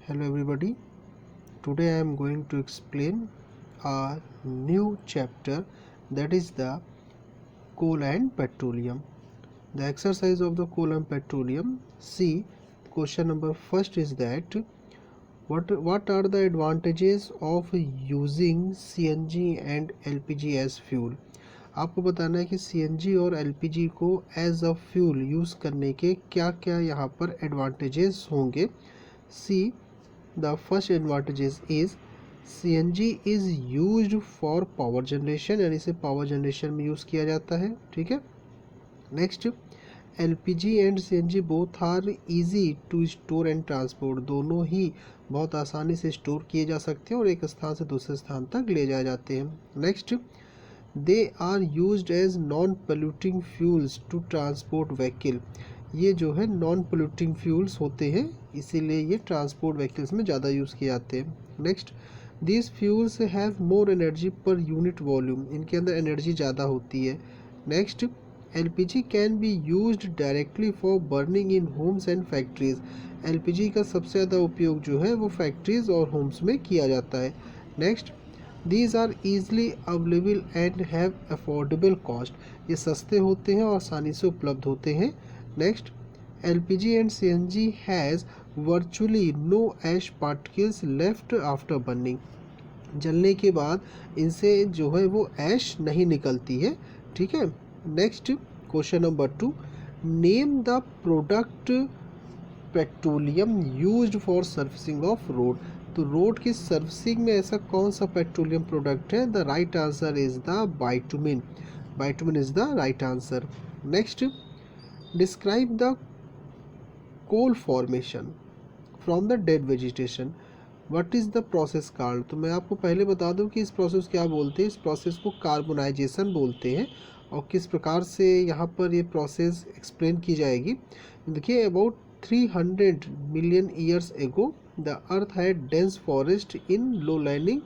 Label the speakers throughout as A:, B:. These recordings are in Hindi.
A: Hello everybody. Today I am going to explain a new chapter, that is the coal and petroleum. The exercise of the coal and petroleum. See, question number first is that what are the advantages of using CNG and LPG as fuel? आपको बताना है कि CNG और LPG को एज अ फ्यूल यूज़ करने के क्या क्या यहाँ पर एडवांटेजेस होंगे. सी, the first advantages is CNG is used for power generation, यानी इसे पावर जनरेशन में यूज़ किया जाता है. ठीक है. Next, LPG and CNG both are easy to store and transport. दोनों ही बहुत आसानी से स्टोर किए जा सकते हैं और एक स्थान से दूसरे स्थान तक ले जाए जाते हैं. Next, they are used as non polluting fuels to transport vehicle. ये जो है नॉन पोल्यूटिंग फ्यूल्स होते हैं, इसीलिए ये ट्रांसपोर्ट व्हीकल्स में ज़्यादा यूज़ किए जाते हैं. Next, these fuels have more energy per unit volume. इनके अंदर एनर्जी ज़्यादा होती है. Next, LPG can be used directly for burning in homes and factories. LPG का सबसे ज़्यादा उपयोग जो है वो फैक्ट्रीज और होम्स में किया जाता है. Next, these are easily available and have affordable cost. ये सस्ते होते हैं और आसानी से उपलब्ध होते हैं. Next, LPG and CNG has virtually no ash particles left after burning. जलने के बाद इनसे जो है वो ऐश नहीं निकलती है. ठीक है. Next, question number 2, name the product petroleum used for servicing of road. तो रोड की सर्विसिंग में ऐसा कौन सा पेट्रोलियम प्रोडक्ट है? The right answer is the bitumen. Bitumen is the right answer. Next, describe the coal formation from the dead vegetation. What is the process called? तो मैं आपको पहले बता दूं कि इस प्रोसेस क्या बोलते हैं. इस प्रोसेस को कार्बोनाइजेशन बोलते हैं. और किस प्रकार से यहाँ पर ये प्रोसेस एक्सप्लेन की जाएगी. देखिए, about 300 million years ago the earth had dense forest in low lining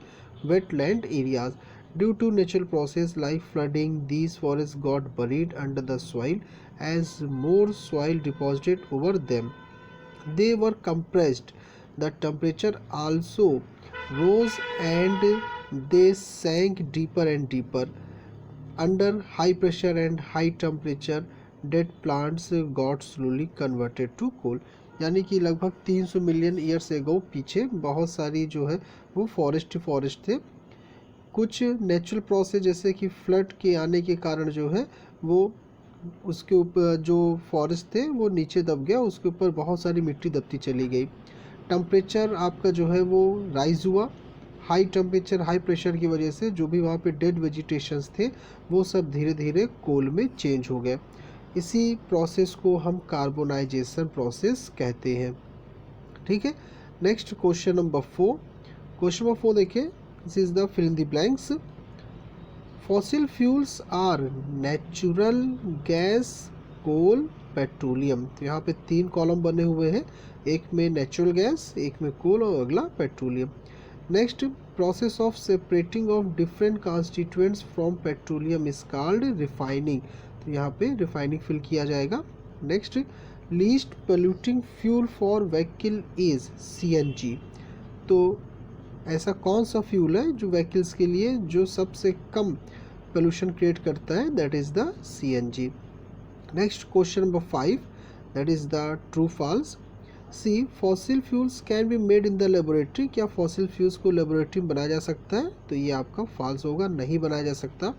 A: wetland areas. Due to natural process like flooding, these forests got buried under the soil as more soil deposited over them. They were compressed. The temperature also rose and they sank deeper and deeper. Under high pressure and high temperature, dead plants got slowly converted to coal. यानी कि लगभग 300 मिलियन ईयर्स एगो पीछे बहुत सारी जो है वो फॉरेस्ट थे. कुछ नेचुरल प्रोसेस जैसे कि फ्लड के आने के कारण जो है वो उसके ऊपर जो फॉरेस्ट थे वो नीचे दब गया, उसके ऊपर बहुत सारी मिट्टी दबती चली गई. टेम्परेचर आपका जो है वो राइज हुआ. हाई टेम्परेचर हाई प्रेशर की वजह से जो भी वहाँ पे डेड वेजिटेशंस थे वो सब धीरे धीरे कोल में चेंज हो गए. इसी प्रोसेस को हम कार्बोनाइजेशन प्रोसेस कहते हैं. ठीक है. Next, question number 4. Question number 4 देखिए. This is the fill in the blanks. Fossil fuels are natural gas, coal, petroleum. तो यहाँ पे 3 कॉलम बने हुए हैं. एक में नेचुरल गैस, एक में कोल और अगला petroleum. Next, process of separating of different constituents from petroleum is called refining. तो यहाँ पे रिफाइनिंग फिल किया जाएगा. Next, least polluting fuel for vehicle is CNG. तो ऐसा कौन सा फ्यूल है जो व्हीकल्स के लिए जो सबसे कम पोल्यूशन क्रिएट करता है? That is the CNG. Next, question number 5, that is the true false. C, fossil fuels can be made in the laboratory. क्या फॉसिल फ्यूल्स को लेबोरेटरी में बनाया जा सकता है? तो ये आपका फॉल्स होगा, नहीं बनाया जा सकता.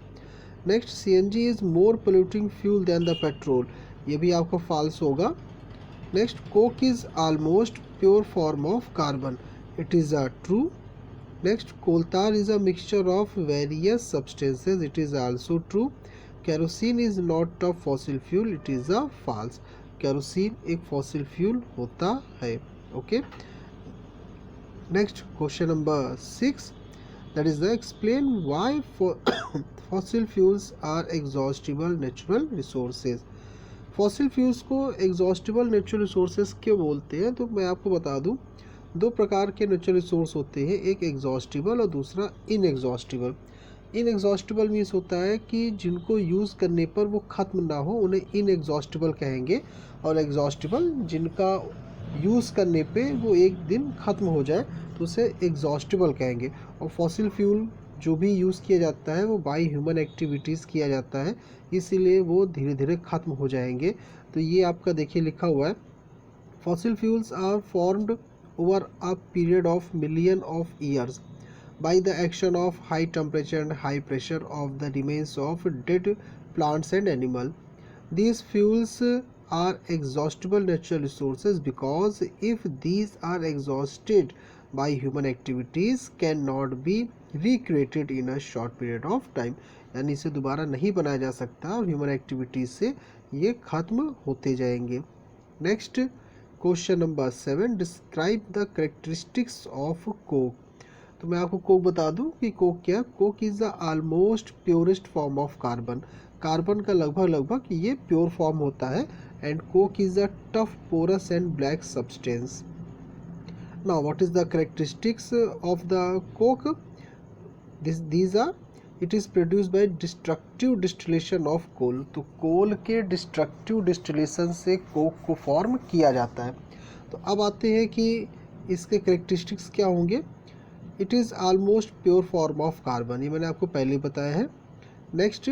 A: Next, CNG is more polluting fuel than the petrol. ये भी आपका फॉल्स होगा. Next, coke is almost pure form of carbon. It is a true. Next, coal tar is a mixture of various substances. It is also true. Kerosene is not a fossil fuel. It is a false. Kerosene एक फॉसिल फ्यूल होता है. Okay. Next, question number 6, that is the explain why fossil fuels are exhaustible natural resources. Fossil fuels को एग्जॉस्टिबल नेचुरल रिसोर्सेज क्यों बोलते हैं? तो मैं आपको बता दूं, 2 प्रकार के नेचुरल रिसोर्स होते हैं, एक एग्जॉस्टिबल और दूसरा इनएग्जॉस्टिबल. इनएग्जॉस्टिबल मीन्स होता है कि जिनको यूज़ करने पर वो ख़त्म ना हो, उन्हें इनएग्जॉस्टिबल कहेंगे. और एग्जॉस्टिबल जिनका यूज़ करने पे वो एक दिन ख़त्म हो जाए तो उसे एग्जॉस्टेबल कहेंगे। और फॉसिल फ्यूल जो भी यूज़ किया जाता है वो बाय ह्यूमन एक्टिविटीज़ किया जाता है, इसीलिए वो धीरे धीरे ख़त्म हो जाएंगे। तो ये आपका देखिए लिखा हुआ है, fossil fuels are formed over a period of million of years by the action of high temperature and high pressure of the remains of dead plants and animal. These fuels are exhaustible natural resources because if these are exhausted by human activities cannot be recreated in a short period of time. यानी इसे दोबारा नहीं बनाया जा सकता और ह्यूमन एक्टिविटीज से ये खत्म होते जाएंगे। Next question number 7, describe the characteristics of coke. तो मैं आपको कोक बता दूं कि कोक क्या, coke is the almost purest form of carbon. Carbon का लगभग ये प्योर फॉर्म होता है। And coke is a tough porous and black substance. Now what is the characteristics of the coke? These are, it is produced by destructive distillation of coal. तो कोल के डिस्ट्रक्टिव डिस्टिलेशन से कोक को फॉर्म किया जाता है। तो अब आते हैं कि इसके करेक्टरिस्टिक्स क्या होंगे। It is almost pure form of carbon, ये मैंने आपको पहले बताया है। Next,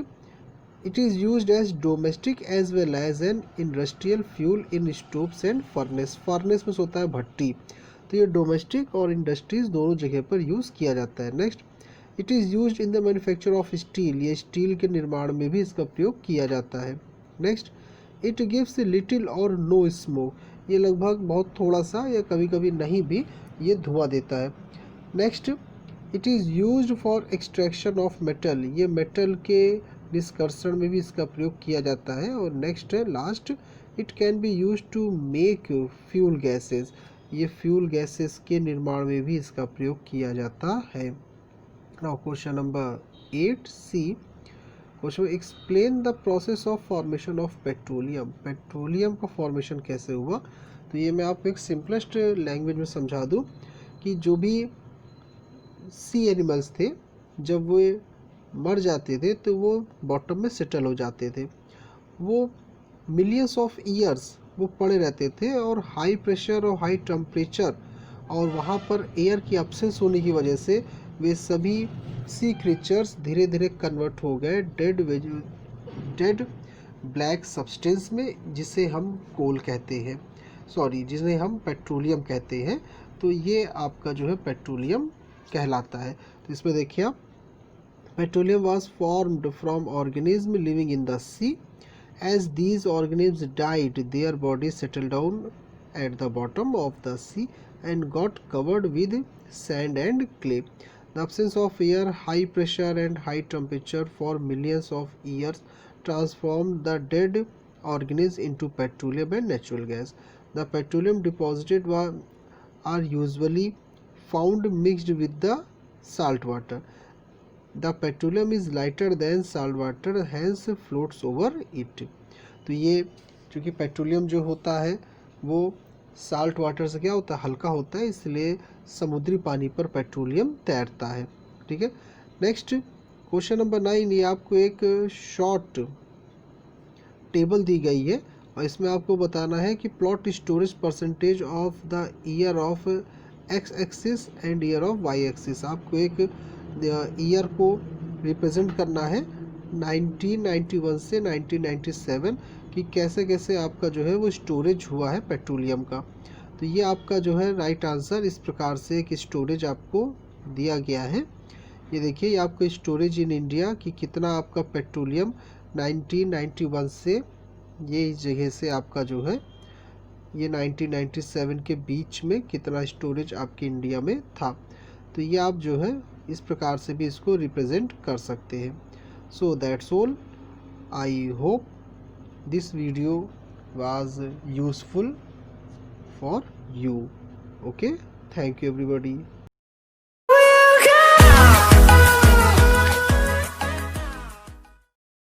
A: it is used as domestic as well as an industrial fuel in stoves and furnace. Furnace में होता है भट्टी, तो ये डोमेस्टिक और इंडस्ट्रीज दोनों जगह पर यूज़ किया जाता है। Next, it is used in the manufacture of steel, ये स्टील के निर्माण में भी इसका प्रयोग किया जाता है। नेक्स्ट, इट गिव्स लिटिल और नो स्मोक, ये लगभग बहुत थोड़ा सा या कभी कभी नहीं भी ये धुआं देता है। Next, it is used for extraction of metal, ये मेटल के निष्कर्षण में भी इसका प्रयोग किया जाता है। और नेक्स्ट है last, it can be use to make fuel gases, ये फ्यूल गैसेस के निर्माण में भी इसका प्रयोग किया जाता है। Now question number 8 C, question explain the process of formation of petroleum. Petroleum का फॉर्मेशन कैसे हुआ? तो ये मैं आपको एक सिंपलेस्ट लैंग्वेज में समझा दूँ कि जो भी सी एनिमल्स थे जब वो मर जाते थे तो वो बॉटम में सेटल हो जाते थे, वो मिलियंस ऑफ ईयर्स वो पड़े रहते थे और हाई प्रेशर और हाई टेम्परेचर और वहाँ पर एयर की एब्सेंस होने की वजह से वे सभी सी क्रीचर्स धीरे धीरे कन्वर्ट हो गए डेड ब्लैक सब्सटेंस में, जिसे हम कोल कहते हैं, सॉरी जिसे हम पेट्रोलियम कहते हैं। तो ये आपका जो है पेट्रोलियम कहलाता है। तो इसमें देखिए आप, petroleum was formed from organism living in the sea, as these organism died their body settle down at the bottom of the sea and got covered with sand and clay. The absence of air, high pressure and high temperature for millions of years transformed the dead organisms into petroleum and natural gas. The petroleum deposited are usually found mixed with the salt water. The petroleum is lighter than salt water, hence floats over it. तो ये चूँकि पेट्रोलियम जो होता है वो साल्ट वाटर से क्या होता है, हल्का होता है, इसलिए समुद्री पानी पर पेट्रोलियम तैरता है। ठीक है। नेक्स्ट क्वेश्चन नंबर 9, ये आपको एक शॉर्ट टेबल दी गई है और इसमें आपको बताना है कि plot storage percentage of the year of X axis and year of Y axis. आपको एक ईयर को रिप्रेजेंट करना है 1991 से 1997 कि कैसे कैसे आपका जो है वो स्टोरेज हुआ है पेट्रोलियम का। तो ये आपका जो है राइट आंसर, इस प्रकार से एक स्टोरेज आपको दिया गया है। ये देखिए, ये आपका स्टोरेज इन इंडिया कि कितना आपका पेट्रोलियम 1991 से ये इस जगह से आपका जो है ये 1997 के बीच में कितना स्टोरेज आपके इंडिया में था। तो ये आप जो है इस प्रकार से भी इसको रिप्रेजेंट कर सकते हैं। So that's all, I hope this video was useful for you. Okay, thank you everybody.